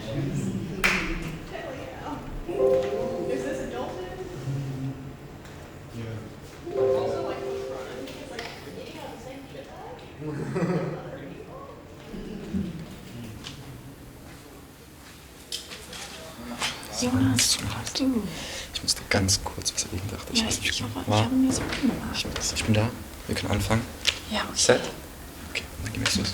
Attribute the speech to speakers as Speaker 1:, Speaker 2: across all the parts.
Speaker 1: Is this adulted? Also, like, what's running? It's like eating on the same shit bag?
Speaker 2: Jonas, was machst du?
Speaker 3: Ich musste ganz kurz was erledigen, dachte ich.
Speaker 2: Ja, ich habe mir Sorgen gemacht.
Speaker 3: Ich bin da. Wir können anfangen.
Speaker 2: Ja, okay.
Speaker 3: Set? Okay, dann gehen wir jetzt los.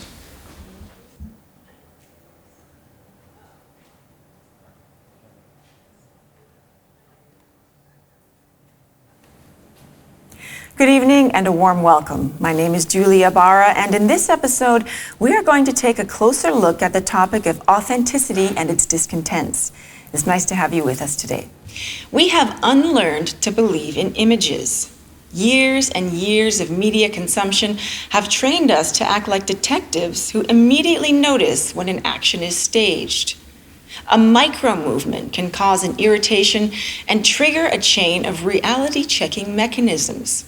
Speaker 4: Good evening and a warm welcome. My name is Julia Barra, and in this episode, we are going to take a closer look at the topic of authenticity and its discontents. It's nice to have you with us today. We have unlearned to believe in images. Years and years of media consumption have trained us to act like detectives who immediately notice when an action is staged. A micro movement can cause an irritation and trigger a chain of reality-checking mechanisms.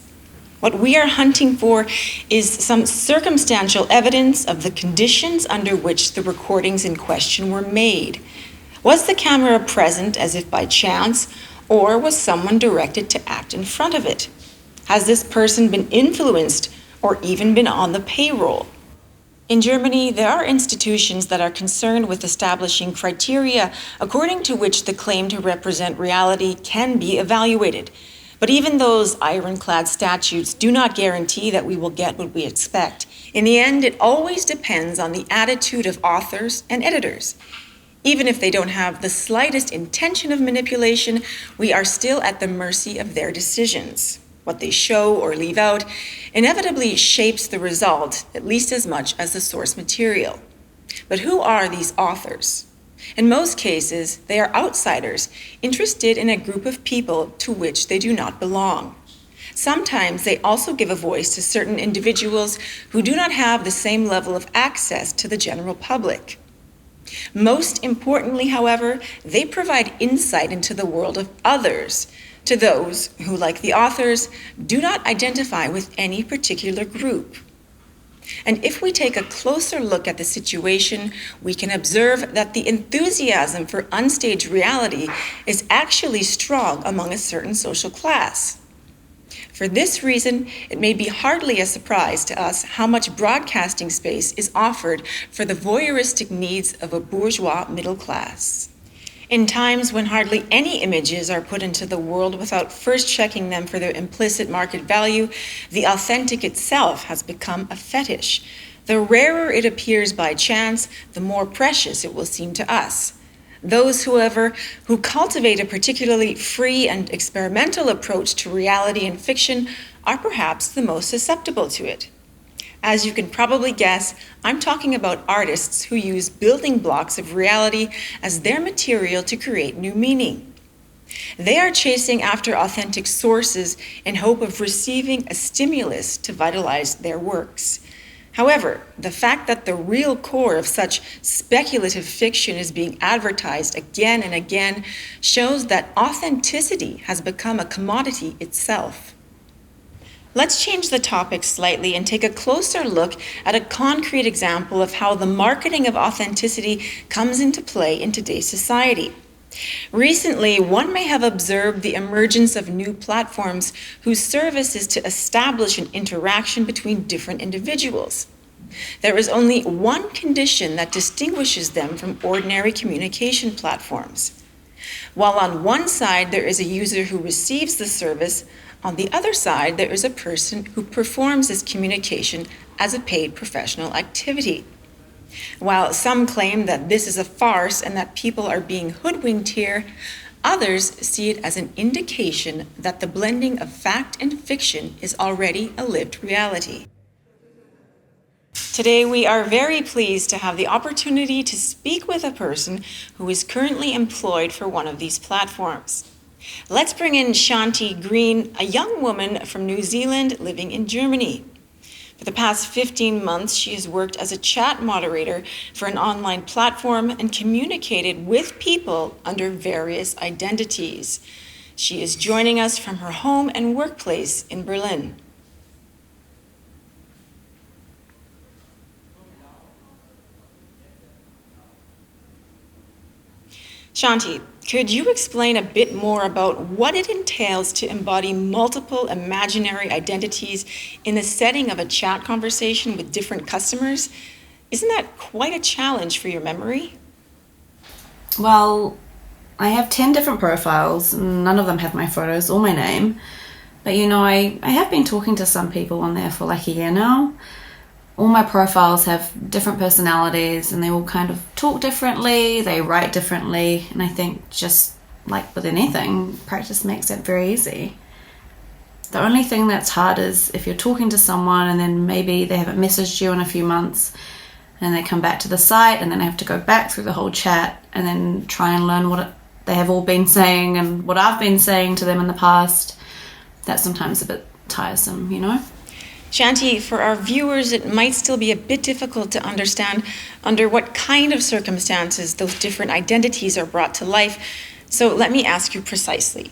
Speaker 4: What we are hunting for is some circumstantial evidence of the conditions under which the recordings in question were made. Was the camera present as if by chance, or was someone directed to act in front of it? Has this person been influenced or even been on the payroll? In Germany, there are institutions that are concerned with establishing criteria according to which the claim to represent reality can be evaluated. But even those ironclad statutes do not guarantee that we will get what we expect. In the end, it always depends on the attitude of authors and editors. Even if they don't have the slightest intention of manipulation, we are still at the mercy of their decisions. What they show or leave out inevitably shapes the result, at least as much as the source material. But who are these authors? In most cases, they are outsiders interested in a group of people to which they do not belong. Sometimes they also give a voice to certain individuals who do not have the same level of access to the general public. Most importantly, however, they provide insight into the world of others, to those who, like the authors, do not identify with any particular group. And if we take a closer look at the situation, we can observe that the enthusiasm for unstaged reality is actually strong among a certain social class. For this reason, it may be hardly a surprise to us how much broadcasting space is offered for the voyeuristic needs of a bourgeois middle class. In times when hardly any images are put into the world without first checking them for their implicit market value, the authentic itself has become a fetish. The rarer it appears by chance, the more precious it will seem to us. Those, however, who cultivate a particularly free and experimental approach to reality and fiction are perhaps the most susceptible to it. As you can probably guess, I'm talking about artists who use building blocks of reality as their material to create new meaning. They are chasing after authentic sources in hope of receiving a stimulus to vitalize their works. However, the fact that the real core of such speculative fiction is being advertised again and again shows that authenticity has become a commodity itself. Let's change the topic slightly and take a closer look at a concrete example of how the marketing of authenticity comes into play in today's society. Recently, one may have observed the emergence of new platforms whose service is to establish an interaction between different individuals. There is only one condition that distinguishes them from ordinary communication platforms. While on one side there is a user who receives the service, on the other side there is a person who performs this communication as a paid professional activity. While some claim that this is a farce and that people are being hoodwinked here, others see it as an indication that the blending of fact and fiction is already a lived reality. Today, we are very pleased to have the opportunity to speak with a person who is currently employed for one of these platforms. Let's bring in Shanti Green, a young woman from New Zealand living in Germany. For the past 15 months, she has worked as a chat moderator for an online platform and communicated with people under various identities. She is joining us from her home and workplace in Berlin. Shanti, could you explain a bit more about what it entails to embody multiple imaginary identities in the setting of a chat conversation with different customers? Isn't that quite a challenge for your memory?
Speaker 5: Well, I have 10 different profiles. None of them have my photos or my name. But I have been talking to some people on there for like a year now. All my profiles have different personalities and they all kind of talk differently, they write differently, and I think just like with anything, practice makes it very easy. The only thing that's hard is if you're talking to someone and then maybe they haven't messaged you in a few months and they come back to the site and then I have to go back through the whole chat and then try and learn what they have all been saying and what I've been saying to them in the past. That's sometimes a bit tiresome,
Speaker 4: Shanti, for our viewers, it might still be a bit difficult to understand under what kind of circumstances those different identities are brought to life. So let me ask you precisely.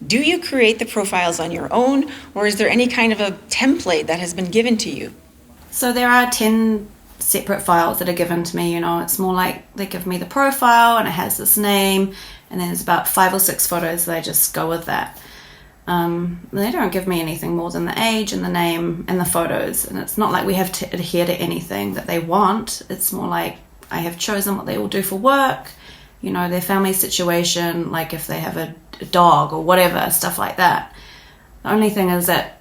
Speaker 4: Do you create the profiles on your own, or is there any kind of a template that has been given to you?
Speaker 5: So there are 10 separate files that are given to me, It's more like they give me the profile and it has this name, and then there's about 5 or 6 photos that I just go with that. They don't give me anything more than the age and the name and the photos, and it's not like we have to adhere to anything that they want. It's more like I have chosen what they will do for work, their family situation, like if they have a dog or whatever, stuff like that. The only thing is that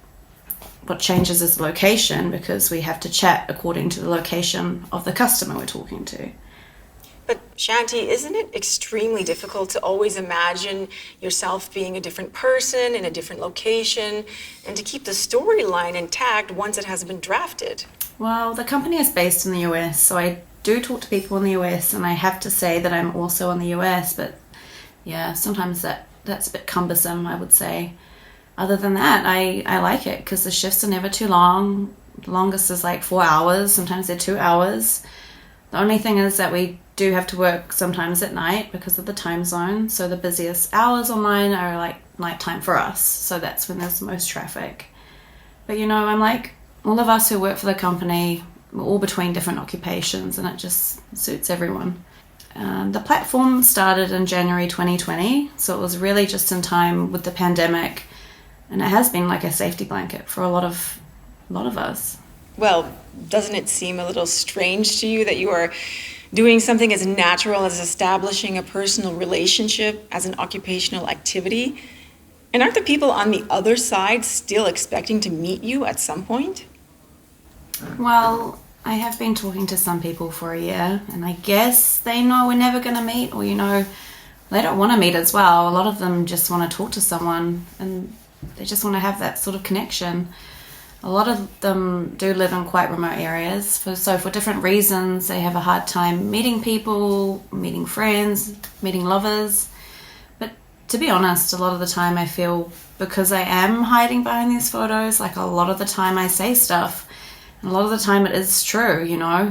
Speaker 5: what changes is the location, because we have to chat according to the location of the customer we're talking to.
Speaker 4: But Shanti, isn't it extremely difficult to always imagine yourself being a different person in a different location and to keep the storyline intact once it has been drafted?
Speaker 5: Well, the company is based in the US, so I do talk to people in the US, and I have to say that I'm also in the US, but yeah, sometimes that's a bit cumbersome, I would say. Other than that, I like it because the shifts are never too long. The longest is like 4 hours, sometimes they're 2 hours. The only thing is that we do have to work sometimes at night because of the time zone. So the busiest hours online are like nighttime for us. So that's when there's the most traffic. But I'm like, all of us who work for the company, we're all between different occupations, and it just suits everyone. The platform started in January 2020. So it was really just in time with the pandemic. And it has been like a safety blanket for a lot of us.
Speaker 4: Well, doesn't it seem a little strange to you that you are doing something as natural as establishing a personal relationship as an occupational activity? And aren't the people on the other side still expecting to meet you at some point?
Speaker 5: Well, I have been talking to some people for a year, and I guess they know we're never going to meet, or they don't want to meet as well. A lot of them just want to talk to someone, and they just want to have that sort of connection. A lot of them do live in quite remote areas, so for different reasons they have a hard time meeting people, meeting friends, meeting lovers. But to be honest, a lot of the time I feel, because I am hiding behind these photos, like a lot of the time I say stuff, and a lot of the time it is true,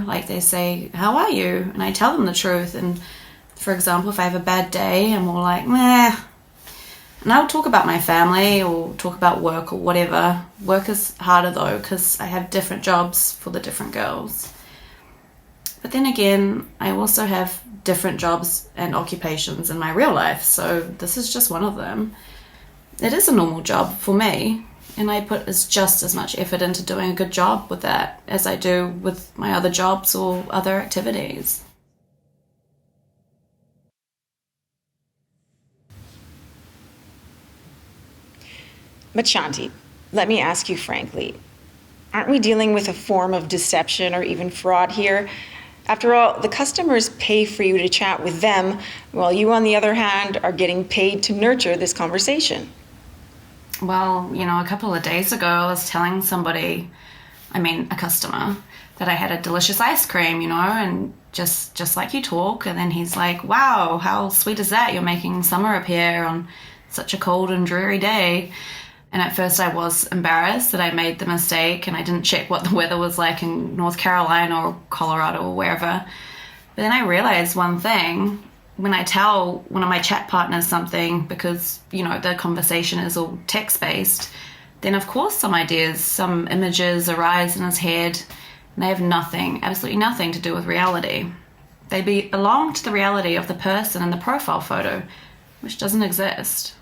Speaker 5: like they say, "How are you?" and I tell them the truth. And for example, if I have a bad day, I'm more like, meh. And I'll talk about my family or talk about work or whatever. Work is harder though, because I have different jobs for the different girls. But then again, I also have different jobs and occupations in my real life, so this is just one of them. It is a normal job for me, and I put just as much effort into doing a good job with that as I do with my other jobs or other activities.
Speaker 4: But Shanti, let me ask you frankly, aren't we dealing with a form of deception or even fraud here? After all, the customers pay for you to chat with them, while you, on the other hand, are getting paid to nurture this conversation.
Speaker 5: Well, a couple of days ago, I was telling a customer, that I had a delicious ice cream, and just like you talk, and then he's like, "Wow, how sweet is that? You're making summer appear on such a cold and dreary day." And at first I was embarrassed that I made the mistake and I didn't check what the weather was like in North Carolina or Colorado or wherever. But then I realized one thing. When I tell one of my chat partners something, because, the conversation is all text-based, then of course some ideas, some images arise in his head, and they have absolutely nothing to do with reality. They belong to the reality of the person in the profile photo, which doesn't exist.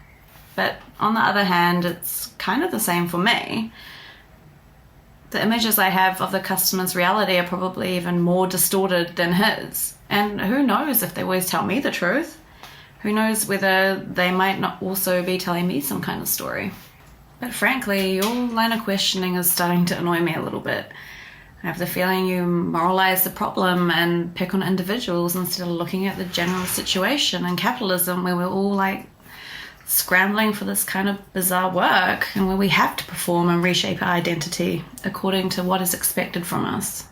Speaker 5: But on the other hand, it's kind of the same for me. The images I have of the customer's reality are probably even more distorted than his. And who knows if they always tell me the truth? Who knows whether they might not also be telling me some kind of story? But frankly, your line of questioning is starting to annoy me a little bit. I have the feeling you moralize the problem and pick on individuals instead of looking at the general situation in capitalism where we're all like scrambling for this kind of bizarre work and where we have to perform and reshape our identity according to what is expected from us.